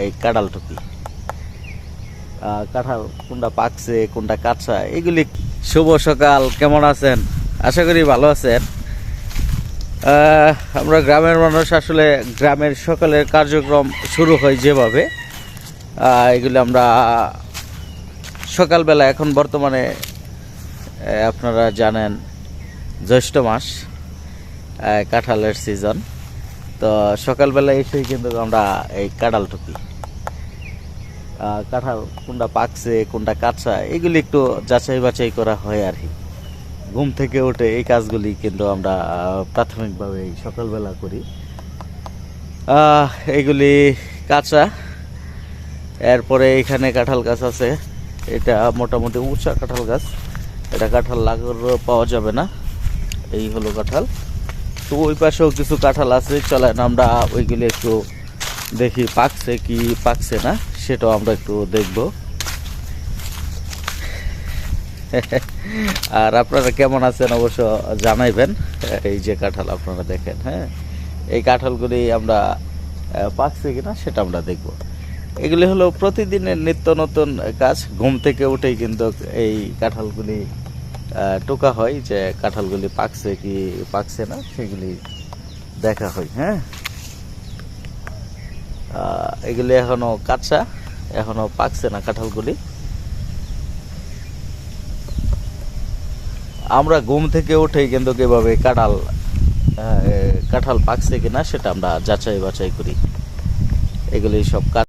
এই কাঁঠাল টুকি। কাঁঠাল কোনটা পাকছে কোনটা কাঁচা এগুলি। শুভ সকাল, কেমন আছেন? আশা করি ভালো আছেন। আমরা গ্রামের মানুষ, আসলে গ্রামের সকালের কার্যক্রম শুরু হয় যেভাবে, এগুলি আমরা সকালবেলা, এখন বর্তমানে আপনারা জানেন জ্যৈষ্ঠ মাস, কাঁঠালের সিজন। তো সকালবেলা এসেই কিন্তু আমরা এই কাঁঠাল টুকি। কাঁঠাল কোনটা পাকছে কোনটা কাঁচা এগুলি একটু যাচাই বাছাই করা হয় আর কি। ঘুম থেকে উঠে এই কাজগুলি কিন্তু আমরা প্রাথমিকভাবে সকালবেলা করি। এগুলি কাঁচা। এরপরে এখানে কাঁঠাল গাছ আছে, এটা মোটামুটি উঁচা কাঁঠাল গাছ। এটা কাঁঠাল লাগর পাওয়া যাবে না, এই হলো কাঁঠাল। তো ওই পাশেও কিছু কাঁঠাল আছে, চলেন আমরা ওইগুলি একটু দেখি পাকছে কি পাকছে না, সেটাও আমরা একটু দেখব। আর আপনারা কেমন আছেন অবশ্য জানাইবেন। এই যে কাঁঠাল আপনারা দেখেন, হ্যাঁ, এই কাঁঠালগুলি আমরা পাকছে কিনা সেটা আমরা দেখব। এগুলি হলো প্রতিদিনের নিত্য নতুন কাজ। ঘুম থেকে উঠেই কিন্তু এই কাঁঠালগুলি টোকা হয়, যে কাঁঠালগুলি পাকছে কি পাকছে না সেগুলি দেখা হয়। হ্যাঁ, এগুলি এখনো কাঁচা, এখনো পাকছে না কাঁঠালগুলি। আমরা ঘুম থেকে উঠেই কিন্তু কিভাবে কাঁঠাল পাকছে কিনা সেটা আমরা যাচাই বাছাই করি। এগুলি সব কাজ।